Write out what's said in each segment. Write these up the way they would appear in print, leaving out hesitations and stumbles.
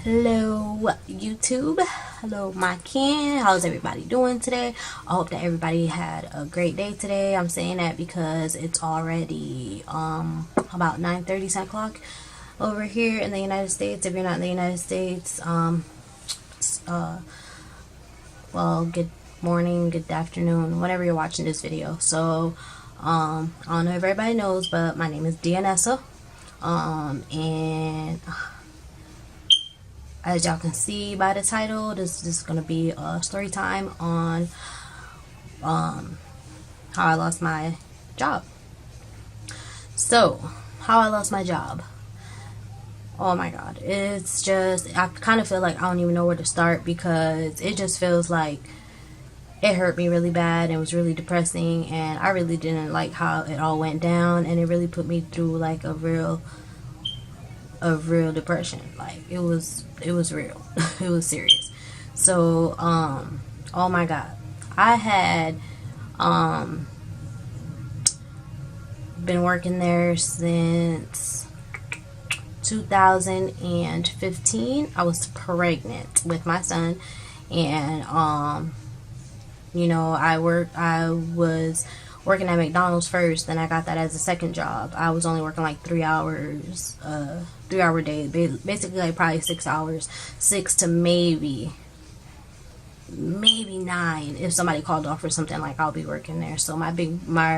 Hello YouTube, hello my kin. How's everybody doing today? I hope that everybody had a great day today. I'm saying that because it's already about 9:30, 10 o'clock over here in the United States. If you're not in the United States, well, good morning, good afternoon, whenever you're watching this video. So I don't know if everybody knows, but my name is Dianessa, and as y'all can see by the title, this is going to be a story time on how I lost my job. So, how I lost my job. Oh my god. It's just, I kind of feel like I don't even know where to start, because it just feels like it hurt me really bad. It was really depressing, and I really didn't like how it all went down, and it really put me through like a real depression. Like it was real. It was serious. So oh my god, I had been working there since 2015. I was pregnant with my son, and you know, I was working at McDonald's first, then I got that as a second job. I was only working like 3 hours, 3-hour day, basically like probably 6 hours, 6 to maybe 9. If somebody called off or something, like I'll be working there. So my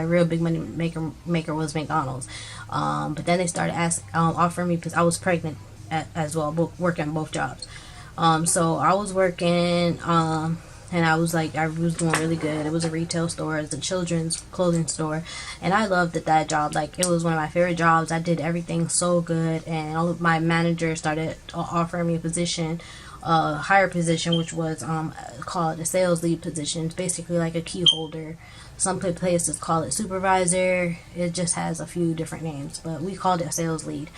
real big money maker was McDonald's. But then they started offering me, because I was pregnant as well, working both jobs. So I was working, and I was doing really good. It was a retail store. It's a children's clothing store. And I loved that job. Like, it was one of my favorite jobs. I did everything so good. And all of my managers started offering me a position, a higher position, which was called a sales lead position. It's basically like a key holder. Some places call it supervisor. It just has a few different names, but we called it a sales lead.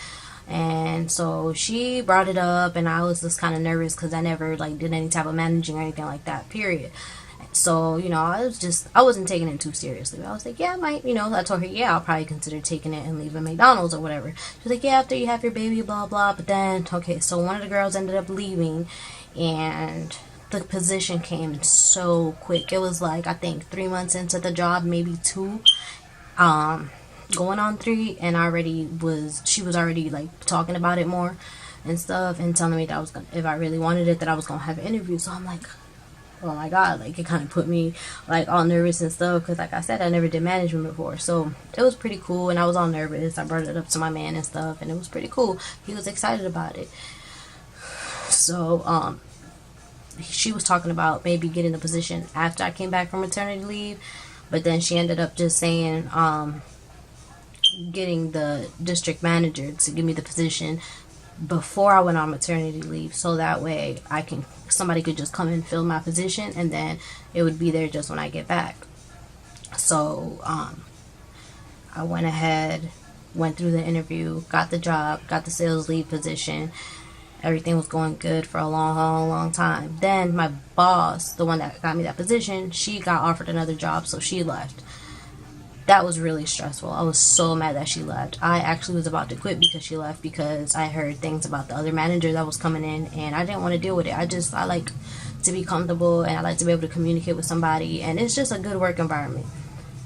And so she brought it up, and I was just kind of nervous because I never like did any type of managing or anything like that, period. So, you know, I wasn't taking it too seriously. I was like, yeah, I might, you know, I told her, yeah, I'll probably consider taking it and leaving McDonald's or whatever. She was like, yeah, after you have your baby, blah, blah. But then, okay, so one of the girls ended up leaving, and the position came so quick. It was like, I think 3 months into the job, maybe 2. Going on 3, and she was already like talking about it more and stuff, and telling me that I was gonna, if I really wanted it, that I was gonna have an interview. So I'm like, oh my god, like it kind of put me like all nervous and stuff, because like I said, I never did management before. So it was pretty cool, and I was all nervous. I brought it up to my man and stuff, and it was pretty cool. He was excited about it. So she was talking about maybe getting the position after I came back from maternity leave, but then she ended up just saying getting the district manager to give me the position before I went on maternity leave, so that way somebody could just come and fill my position, and then it would be there just when I get back. So I went ahead, went through the interview, got the job, got the sales lead position. Everything was going good for a long time. Then my boss, the one that got me that position, she got offered another job, so she left. That was really stressful. I was so mad that she left. I actually was about to quit because she left, because I heard things about the other manager that was coming in, and I didn't want to deal with it. I like to be comfortable, and I like to be able to communicate with somebody, and it's just a good work environment.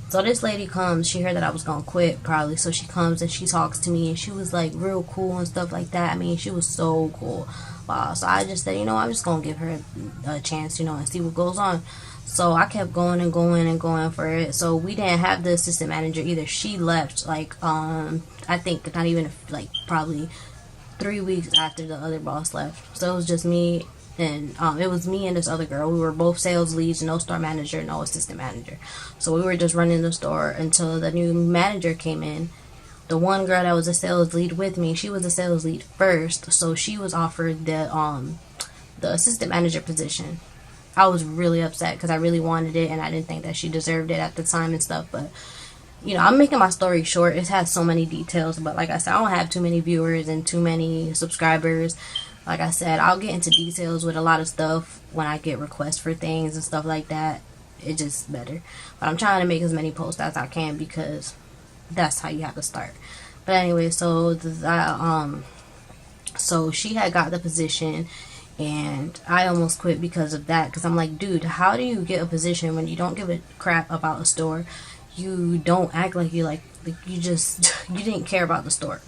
So this lady comes, she heard that I was going to quit probably, so she comes and she talks to me, and she was like real cool and stuff like that. I mean, she was so cool. Wow. So I just said, you know, I'm just going to give her a chance, you know, and see what goes on. So I kept going and going for it. So we didn't have the assistant manager either. She left like I think not even like probably 3 weeks after the other boss left. So it was just me, and it was me and this other girl. We were both sales leads, no store manager, no assistant manager. So we were just running the store until the new manager came in. The one girl that was a sales lead with me, she was a sales lead first, so she was offered the assistant manager position. I was really upset because I really wanted it, and I didn't think that she deserved it at the time and stuff. But, you know, I'm making my story short. It has so many details, but like I said, I don't have too many viewers and too many subscribers. Like I said, I'll get into details with a lot of stuff when I get requests for things and stuff like that. It's just better. But I'm trying to make as many posts as I can, because that's how you have to start. But anyway, so So she had got the position, and I almost quit because of that. Because I'm like, dude, how do you get a position when you don't give a crap about a store? You don't act like you like you just you didn't care about the store.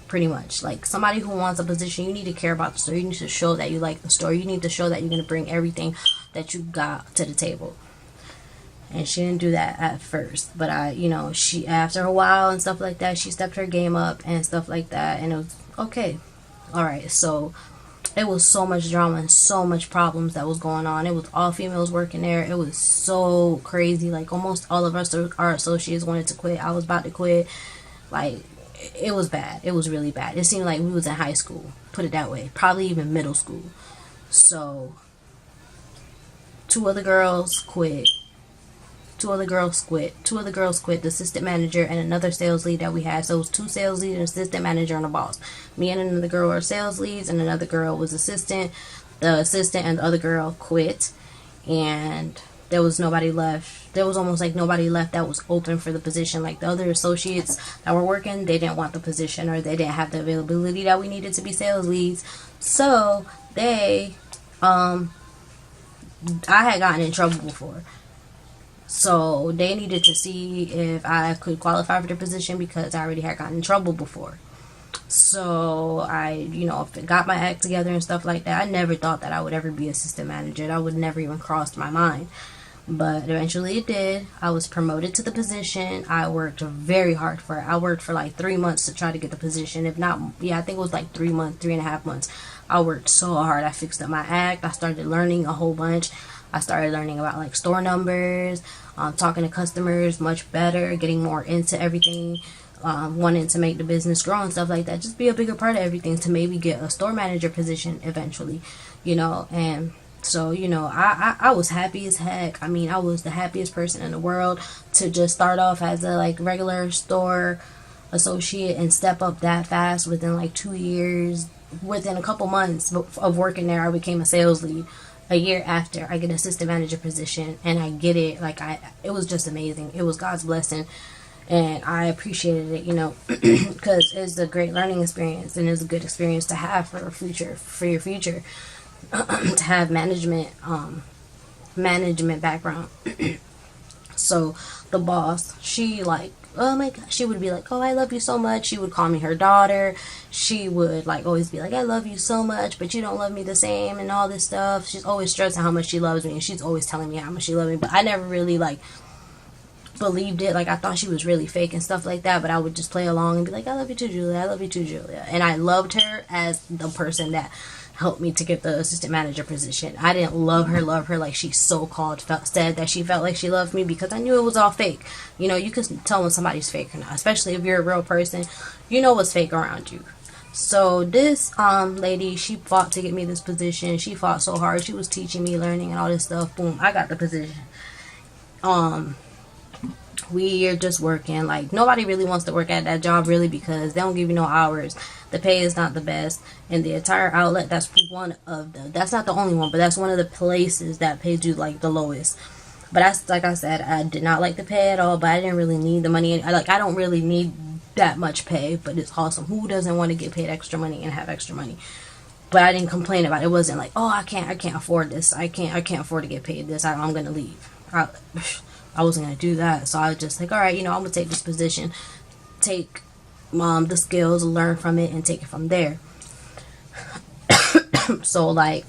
Pretty much, like, somebody who wants a position, you need to care about the store. You need to show that you like the store. You need to show that you're going to bring everything that you got to the table. And she didn't do that at first, but she, after a while and stuff like that, she stepped her game up and stuff like that, and it was okay. All right, so it was so much drama and so much problems that was going on. It was all females working there. It was so crazy. Like, almost all of us, our associates, wanted to quit. I was about to quit. Like, it was bad. It was really bad. It seemed like we was in high school, put it that way, probably even middle school. So two other girls quit. Two other girls quit. The assistant manager and another sales lead that we had. So it was two sales leads, an assistant manager, and a boss. Me and another girl were sales leads, and another girl was assistant. The assistant and the other girl quit, and there was nobody left. There was almost like nobody left that was open for the position. Like, the other associates that were working, they didn't want the position, or they didn't have the availability that we needed to be sales leads. So I had gotten in trouble before. So they needed to see if I could qualify for the position because I already had gotten in trouble before. So I, got my act together and stuff like that. I never thought that I would ever be assistant manager. That would never even crossed my mind. But eventually it did. I was promoted to the position. I worked very hard for it. I worked for like 3 months to try to get the position. If not, I think it was like 3 months, 3.5 months. I worked so hard. I fixed up my act. I started learning a whole bunch. I started learning about like store numbers, talking to customers much better, getting more into everything, wanting to make the business grow and stuff like that. Just be a bigger part of everything to maybe get a store manager position eventually, and so, I was happy as heck. I mean, I was the happiest person in the world to just start off as a like regular store associate and step up that fast within like 2 years. Within a couple months of working there, I became a sales lead. A year after, I get an assistant manager position, and I get it. Like, it was just amazing. It was God's blessing, and I appreciated it, because it's a great learning experience, and it's a good experience to have for your future, to have management background. So the boss, she like, oh my god, she would be like, oh, I love you so much. She would call me her daughter. She would like always be like, I love you so much, but you don't love me the same, and all this stuff. She's always stressing how much she loves me, and she's always telling me how much she loves me, but I never really like believed it. Like, I thought she was really fake and stuff like that, but I would just play along and be like, I love you too, Julia. I love you too, Julia. And I loved her as the person that helped me to get the assistant manager position. I didn't love her like she so-called said that she felt like she loved me, because I knew it was all fake. You can tell when somebody's fake or not, especially if you're a real person. You know what's fake around you. So this lady, she fought to get me this position. She fought so hard. She was teaching me, learning, and all this stuff. Boom, I got the position. We are just working. Like, nobody really wants to work at that job, really, because they don't give you no hours. The pay is not the best. And the entire outlet, that's not the only one, but that's one of the places that pays you like the lowest. But that's, like I said, I did not like the pay at all, but I didn't really need the money. I don't really need that much pay, but it's awesome. Who doesn't want to get paid extra money and have extra money? But I didn't complain about it. It wasn't like, oh, I can't afford this. I can't afford to get paid this. I'm going to leave. I wasn't going to do that. So I was just like, all right, I'm going to take this position, take the skills, learn from it, and take it from there. So, like,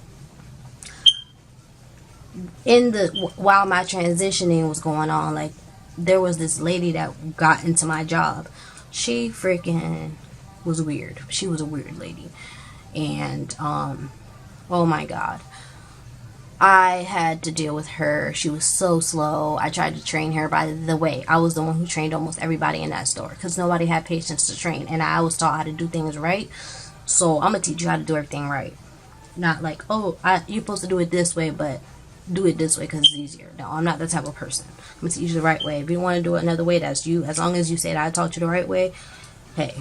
while my transitioning was going on, like, there was this lady that got into my job. She freaking was weird. She was a weird lady. And, oh my God. I had to deal with her. She was so slow. I tried to train her. By the way, I was the one who trained almost everybody in that store, because nobody had patience to train. And I was taught how to do things right. So I'm going to teach you how to do everything right. Not like, oh, you're supposed to do it this way, but do it this way because it's easier. No, I'm not that type of person. I'm going to teach you the right way. If you want to do it another way, that's you. As long as you say that I taught you the right way, hey,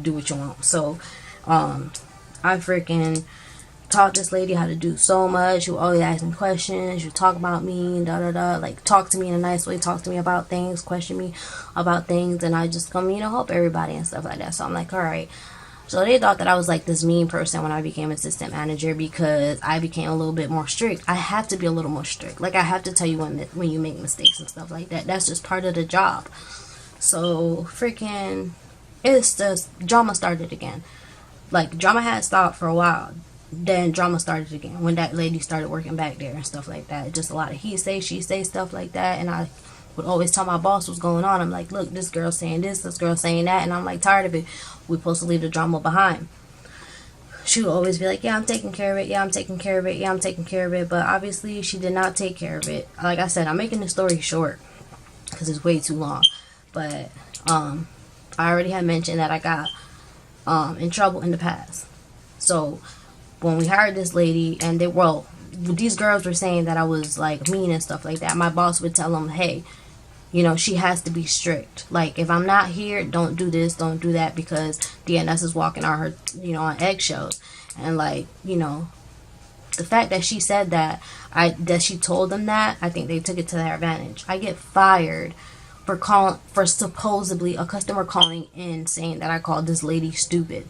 do what you want. So, I freaking taught this lady how to do so much. She would always ask me questions. She would talk about me, like, talk to me in a nice way, talk to me about things, question me about things, and I just come, help everybody and stuff like that. So I'm like, all right. So they thought that I was like this mean person when I became assistant manager because I became a little bit more strict. I have to be a little more strict. Like I have to tell you when you make mistakes and stuff like that. That's just part of the job. So freaking, it's just drama started again. Like drama had stopped for a while. Then drama started again when that lady started working back there and stuff like that. Just a lot of he say, she say stuff like that. And I would always tell my boss what's going on. I'm like, look, this girl's saying this girl's saying that. And I'm like tired of it. We're supposed to leave the drama behind. She would always be like, yeah, I'm taking care of it. Yeah, I'm taking care of it. Yeah, I'm taking care of it. But obviously she did not take care of it. Like I said, I'm making the story short because it's way too long. But I already had mentioned that I got in trouble in the past. So when we hired this lady, and these girls were saying that I was like mean and stuff like that, my boss would tell them, hey, you know, she has to be strict. Like if I'm not here, don't do this, don't do that, because DNS is walking on her, you know, on eggshells. And like, you know, the fact that she said that she told them that, I think they took it to their advantage. I get fired for supposedly a customer calling in saying that I called this lady stupid.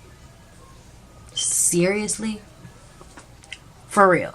Seriously? For real.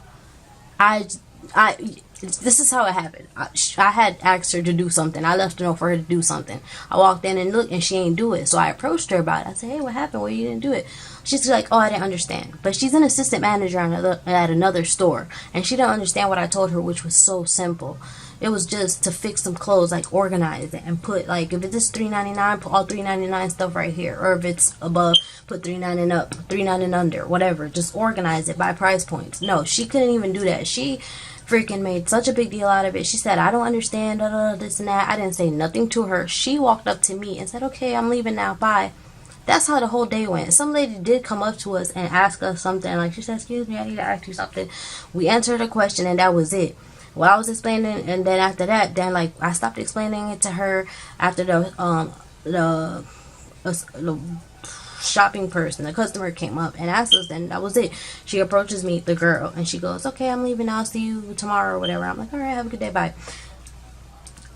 This is how it happened. I had asked her to do something. I left a note for her to do something. I walked in and looked, and she ain't do it. So I approached her about it. I said, hey, what happened? Well, you didn't do it. She's like, oh, I didn't understand. But she's an assistant manager at another store, and she didn't understand what I told her, which was so simple. It was just to fix some clothes, like organize it and put, like, if it's $3.99, put all $3.99 stuff right here. Or if it's above, put $3.99 up, $3.99 under, whatever. Just organize it by price points. No, she couldn't even do that. She freaking made such a big deal out of it. She said, I don't understand, this and that. I didn't say nothing to her. She walked up to me and said, okay, I'm leaving now, bye. That's how the whole day went. Some lady did come up to us and ask us something. Like, she said, excuse me, I need to ask you something. We answered a question, and that was it. Well, I was explaining, and then after that, then like I stopped explaining it to her after the shopping person, the customer came up and asked us, and that was it. She approaches me, the girl, and she goes, okay, I'm leaving, I'll see you tomorrow or whatever. I'm like, all right, have a good day, bye.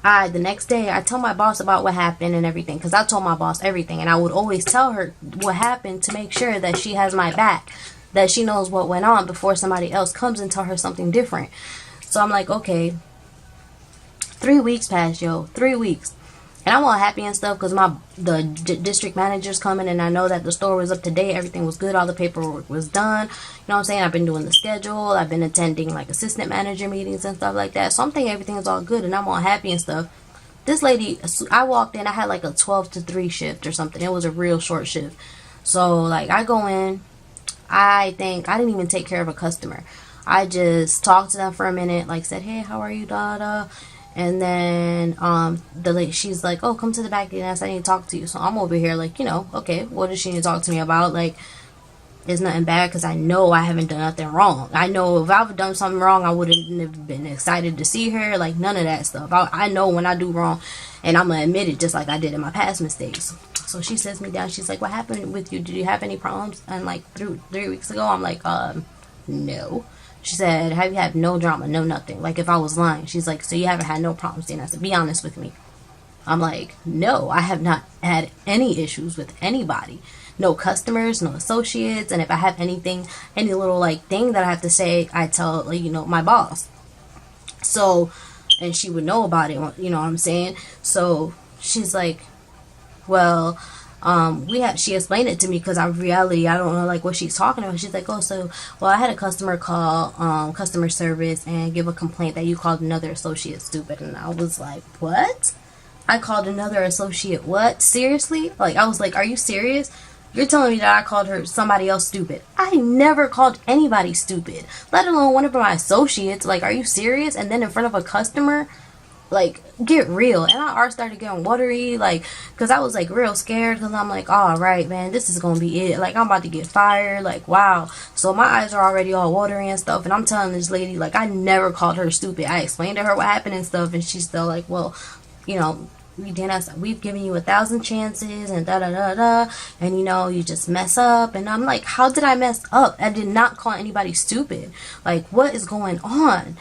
The next day, I tell my boss about what happened and everything, because I told my boss everything, and I would always tell her what happened to make sure that she has my back, that she knows what went on before somebody else comes and tell her something different. So I'm like, okay, 3 weeks passed, 3 weeks. And I'm all happy and stuff because the district manager's coming, and I know that the store was up to date. Everything was good. All the paperwork was done. You know what I'm saying? I've been doing the schedule. I've been attending like assistant manager meetings and stuff like that. So I'm thinking everything is all good, and I'm all happy and stuff. This lady, I walked in. I had like a 12 to 3 shift or something. It was a real short shift. So like I go in. I think I didn't even take care of a customer. I just talked to them for a minute, like said, hey, how are you, da. And then the lady, she's like, oh, come to the back, and I need to talk to you. So I'm over here like, you know, okay, what does she need to talk to me about? Like, it's nothing bad because I know I haven't done nothing wrong. I know if I've done something wrong, I wouldn't have been excited to see her. Like, none of that stuff. I know when I do wrong, and I'm going to admit it just like I did in my past mistakes. So she sits me down. She's like, what happened with you? Did you have any problems? And like 3 weeks ago, I'm like, no. She said, have you had no drama, no nothing? Like if I was lying. She's like, so you haven't had no problems? And I said, be honest with me. I'm like, no, I have not had any issues with anybody. No customers, no associates. And if I have anything, any little like thing that I have to say, I tell, like, you know, my boss. So, and she would know about it, you know what I'm saying? So she's like, well, she explained it to me because in reality, I don't know like what she's talking about. She's like, oh, so, well, I had a customer call, customer service and give a complaint that you called another associate stupid. And I was like, what? I called another associate what? Seriously? Like, I was like, are you serious? You're telling me that I called somebody else stupid. I never called anybody stupid, let alone one of my associates. Like, are you serious? And then in front of a customer? Like, get real. And I already started getting watery, like, because I was like real scared, because I'm like, all right, man, this is gonna be it. Like, I'm about to get fired. Like, wow. So my eyes are already all watery and stuff, and I'm telling this lady, like, I never called her stupid. I explained to her what happened and stuff, and she's still like, well, you know, we've given you 1,000 chances and da, and you know, you just mess up. And I'm like, how did I mess up? I did not call anybody stupid. Like, what is going on?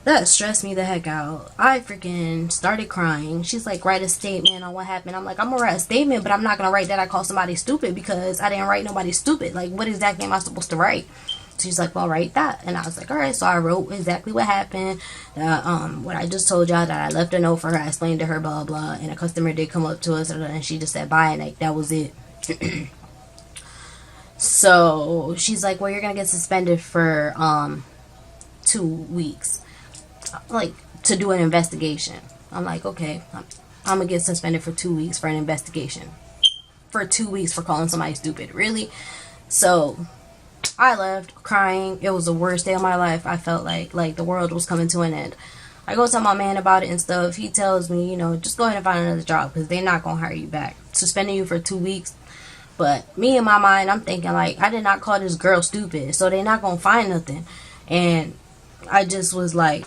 That stressed me the heck out. I freaking started crying. She's like, write a statement on what happened. I'm like, I'm gonna write a statement, but I'm not gonna write that I called somebody stupid, because I didn't write nobody stupid. Like, what exactly am I supposed to write? She's like, well, write that. And I was like, all right. So I wrote exactly what happened. What I just told y'all, that I left a note for her. I explained to her, blah, blah. And a customer did come up to us, and she just said bye, and like, that was it. So she's like, well, you're gonna get suspended for 2 weeks, like, to do an investigation. I'm like, okay, I'm gonna get suspended for 2 weeks for an investigation. For 2 weeks for calling somebody stupid, really? So I left crying. It was the worst day of my life. I felt like the world was coming to an end. I go tell my man about it and stuff. He tells me, you know, just go ahead and find another job, because they're not gonna hire you back. Suspending you for 2 weeks. But me, in my mind, I'm thinking, like, I did not call this girl stupid, so they're not gonna find nothing. And I just was like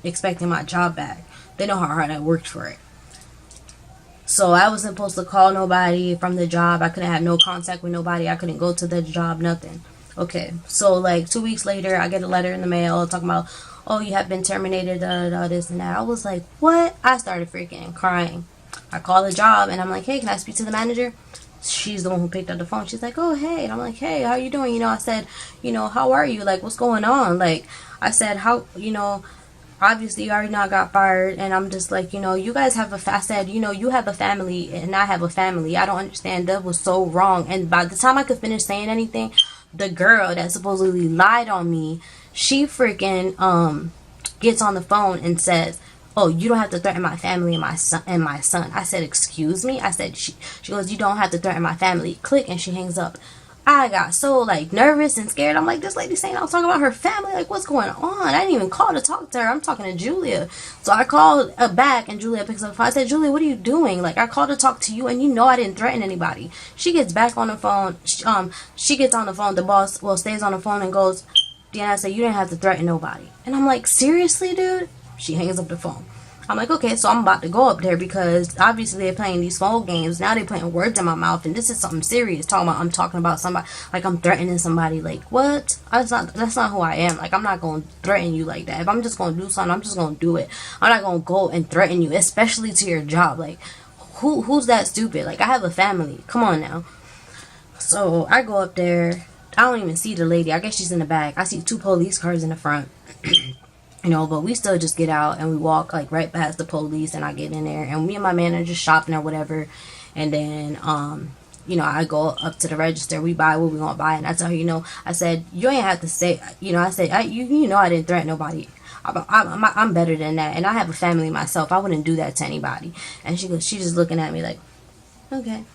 expecting my job back. They know how hard I worked for it. So I wasn't supposed to call nobody from the job. I couldn't have no contact with nobody. I couldn't go to the job, nothing. Okay, so like 2 weeks later, I get a letter in the mail talking about, oh, you have been terminated, this and that. I was like, what? I started freaking crying. I called the job, and I'm like, hey, can I speak to the manager? She's the one who picked up the phone. She's like, oh, hey. And I'm like, hey, how you doing? You know, I said, you know, how are you? Like, what's going on? Like, I said, how, you know, obviously you already know I got fired. And I'm just like, you know, you guys have I said, you know, you have a family and I have a family. I don't understand. That was so wrong. And by the time I could finish saying anything, the girl that supposedly lied on me, she freaking gets on the phone and says, oh, you don't have to threaten my family and my son. I said, excuse me? I said, she goes, you don't have to threaten my family. Click, and she hangs up. I got so, like, nervous and scared. I'm like, this lady saying I was talking about her family. Like, what's going on? I didn't even call to talk to her. I'm talking to Julia. So I called back, and Julia picks up the phone. I said, Julia, what are you doing? Like, I called to talk to you, and you know I didn't threaten anybody. She gets back on the phone. She gets on the phone. The boss, stays on the phone and goes, Deanna, I said, you didn't have to threaten nobody. And I'm like, seriously, dude? She hangs up the phone. I'm like, okay, so I'm about to go up there, because obviously they're playing these phone games. Now they're putting words in my mouth, and this is something serious. I'm talking about somebody, like I'm threatening somebody. Like, what? That's not who I am. Like, I'm not going to threaten you like that. If I'm just going to do something, I'm just going to do it. I'm not going to go and threaten you, especially to your job. Like, who's that stupid? Like, I have a family. Come on now. So I go up there. I don't even see the lady. I guess she's in the back. I see 2 police cars in the front. You know, but we still just get out and we walk like right past the police, and I get in there, and me and my man are just shopping or whatever. And then you know, I go up to the register, we buy what we want to buy, and I tell her, you know, I said, you ain't have to say, you know, I said, you know, I didn't threaten nobody. I'm better than that, and I have a family myself. I wouldn't do that to anybody. And she's just looking at me like, okay.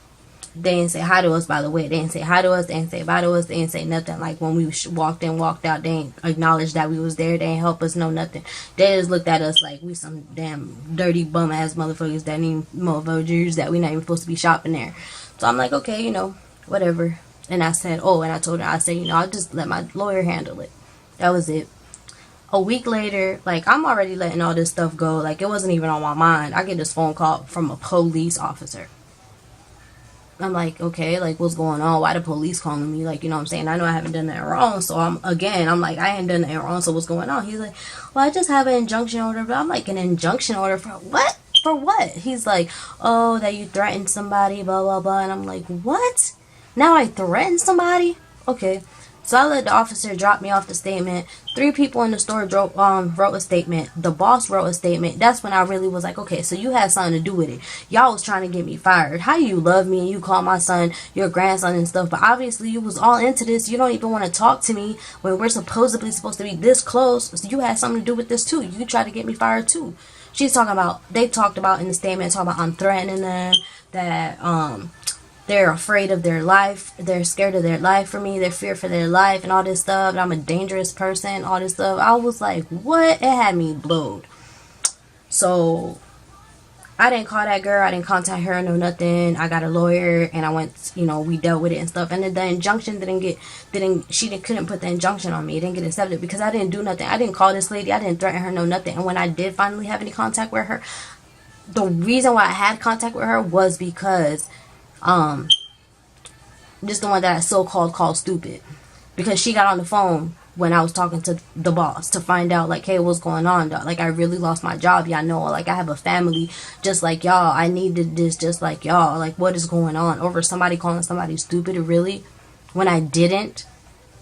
They didn't say hi to us, by the way. They didn't say hi to us. They didn't say bye to us. They didn't say nothing. Like, when we walked in, walked out, they didn't acknowledge that we was there. They didn't help us, no nothing. They just looked at us like we some damn dirty bum-ass motherfuckers that need motherfuckers that we not even supposed to be shopping there. So I'm like, okay, you know, whatever. And I said, oh, and I told her, I said, you know, I'll just let my lawyer handle it. That was it. A week later, like, I'm already letting all this stuff go. Like, it wasn't even on my mind. I get this phone call from a police officer. I'm like, okay, like, what's going on? Why the police calling me? Like, you know what I'm saying? I know I haven't done that wrong. So I'm like, I ain't done that wrong. So what's going on? He's like, well, I just have an injunction order. But I'm like, an injunction order for what? For what? He's like, oh, that you threatened somebody, blah, blah, blah. And I'm like, what? Now I threatened somebody? Okay. So I let the officer drop me off the statement. 3 people in the store wrote a statement. The boss wrote a statement. That's when I really was like, okay, so you had something to do with it. Y'all was trying to get me fired. How you love me and you call my son your grandson and stuff, but obviously you was all into this. You don't even want to talk to me when we're supposedly supposed to be this close. So you had something to do with this too. You tried to get me fired too. They talked about in the statement, talking about I'm threatening them, that they're afraid of their life. They're scared of their life for me. They're fear for their life and all this stuff. And I'm a dangerous person, all this stuff. I was like, what? It had me blowed. So I didn't call that girl. I didn't contact her, no nothing. I got a lawyer and I went, you know, we dealt with it and stuff. And then the injunction couldn't put the injunction on me. It didn't get accepted because I didn't do nothing. I didn't call this lady. I didn't threaten her, no nothing. And when I did finally have any contact with her, the reason why I had contact with her was because just the one that I so-called called stupid, because she got on the phone when I was talking to the boss to find out, like, hey, what's going on, dog? Like, I really lost my job. Y'all know, like, I have a family just like y'all. I needed this just like y'all. Like, what is going on? Over somebody calling somebody stupid, really? When I didn't.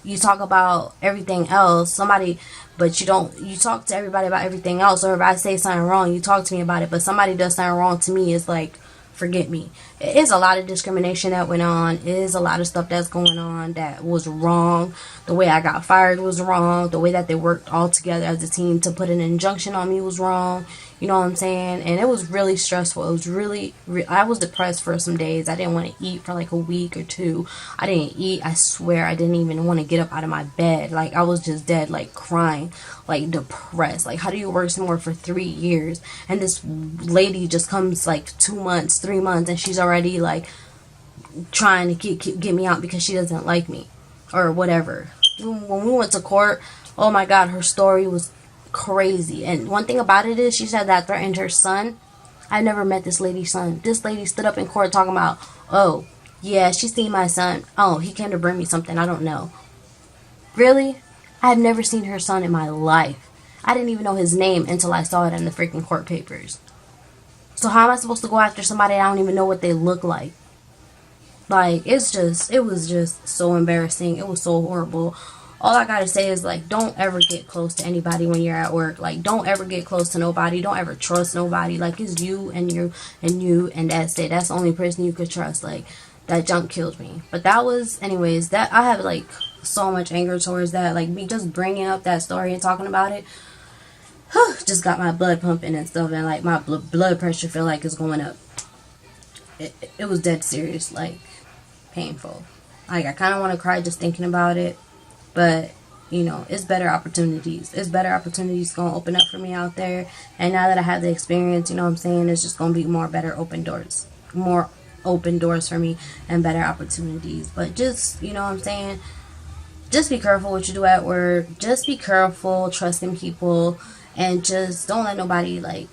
You talk about everything else, but you talk to everybody about everything else. Or if I say something wrong, you talk to me about it, but somebody does something wrong to me, it's like, forget me. It is a lot of discrimination that went on. It is a lot of stuff that's going on that was wrong. The way I got fired was wrong. The way that they worked all together as a team to put an injunction on me was wrong. You know what I'm saying? And it was really stressful. It was really, I was depressed for some days. I didn't want to eat for like a week or two. I didn't eat. I swear I didn't even want to get up out of my bed. Like, I was just dead, like crying, like depressed. Like, how do you work somewhere for 3 years and this lady just comes like 2 months, 3 months, and she's already like trying to get me out because she doesn't like me or whatever. When we went to court, oh my God, her story was crazy. And one thing about it is, she said that threatened her son. I never met this lady's son. This lady stood up in court talking about, oh yeah, she seen my son. Oh, he came to bring me something. I don't know. Really? I had never seen her son in my life. I didn't even know his name until I saw it in the freaking court papers. So how am I supposed to go after somebody I don't even know what they look like? Like, it was just so embarrassing. It was so horrible. All I gotta say is, like, don't ever get close to anybody when you're at work. Like, don't ever get close to nobody. Don't ever trust nobody. Like, it's you and and that's it. That's the only person you could trust. Like, that junk killed me. But that was, anyways, that I have like so much anger towards that. Like, me just bringing up that story and talking about it, just got my blood pumping and stuff, and like my blood pressure feel like it's going up. It was dead serious, like painful. Like, I kind of want to cry just thinking about it. But, you know, it's better opportunities. It's better opportunities going to open up for me out there. And now that I have the experience, you know what I'm saying, it's just going to be more better open doors. More open doors for me and better opportunities. But just, you know what I'm saying, just be careful what you do at work. Just be careful trusting people. And just don't let nobody, like,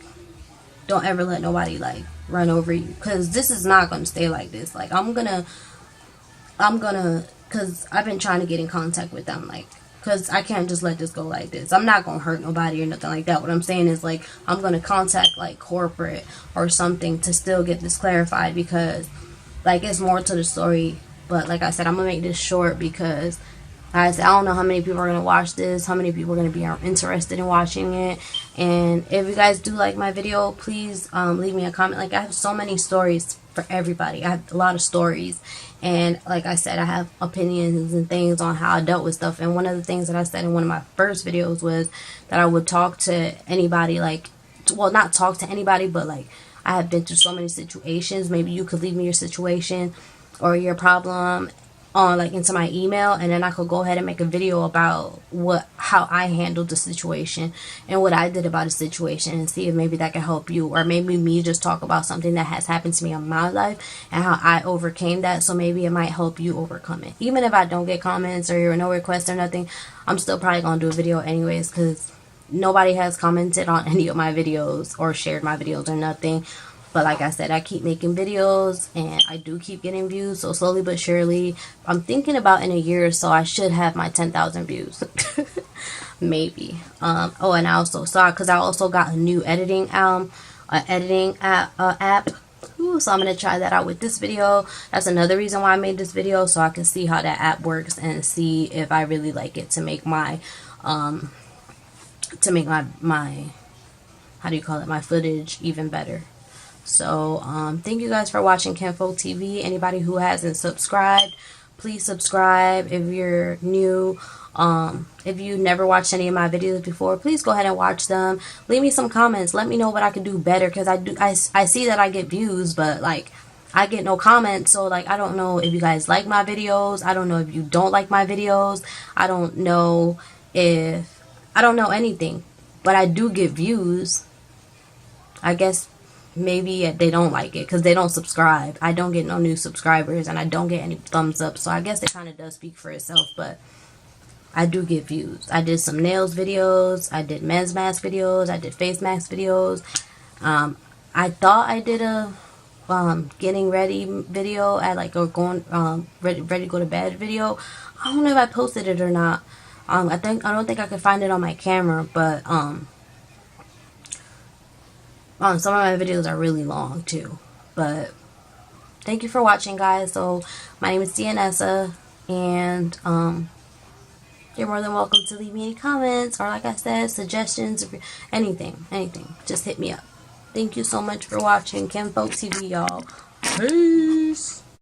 don't ever let nobody, like, run over you. Because this is not going to stay like this. Like, I'm gonna, because I've been trying to get in contact with them, like, because I can't just let this go like this. I'm not going to hurt nobody or nothing like that. What I'm saying is, like, I'm going to contact, like, corporate or something to still get this clarified, because, like, it's more to the story. But, like I said, I'm going to make this short because, like I said, I don't know how many people are going to watch this, how many people are going to be interested in watching it. And if you guys do like my video, please leave me a comment. Like, I have so many stories for everybody. I have a lot of stories. And like I said, I have opinions and things on how I dealt with stuff. And one of the things that I said in one of my first videos was that I would talk to anybody, like, well, not talk to anybody, but like, I have been through so many situations. Maybe you could leave me your situation or your problem on, like, into my email, and then I could go ahead and make a video about how I handled the situation and what I did about the situation, and see if maybe that can help you. Or maybe me just talk about something that has happened to me in my life and how I overcame that, so maybe it might help you overcome it. Even if I don't get comments or no requests or nothing, I'm still probably gonna do a video anyways, because nobody has commented on any of my videos or shared my videos or nothing. But like I said, I keep making videos and I do keep getting views. So slowly but surely, I'm thinking about in a year or so, I should have my 10,000 views. Maybe. Oh, and I also saw, because I also got a new editing app. Ooh, so I'm going to try that out with this video. That's another reason why I made this video, so I can see how that app works and see if I really like it, to make my how do you call it, my footage even better. So, thank you guys for watching Kinfolk TV. Anybody who hasn't subscribed, please subscribe. If you're new, if you never watched any of my videos before, please go ahead and watch them. Leave me some comments. Let me know what I can do better, because I see that I get views, but, like, I get no comments. So, like, I don't know if you guys like my videos. I don't know if you don't like my videos. I don't know anything. But I do get views. I guess maybe they don't like it because they don't subscribe. I don't get no new subscribers, and I don't get any thumbs up, so I guess it kind of does speak for itself. But I do get views. I did some nails videos, I did men's mask videos, I did face mask videos. I thought I did a getting ready video, at like, or going ready to go to bed video. I don't know if I posted it or not. I don't think I could find it on my camera, but some of my videos are really long too. But thank you for watching, guys. So my name is Dianessa, and you're more than welcome to leave me any comments, or like I said, suggestions, anything. Just hit me up. Thank you so much for watching Kinfolk TV, y'all. Peace.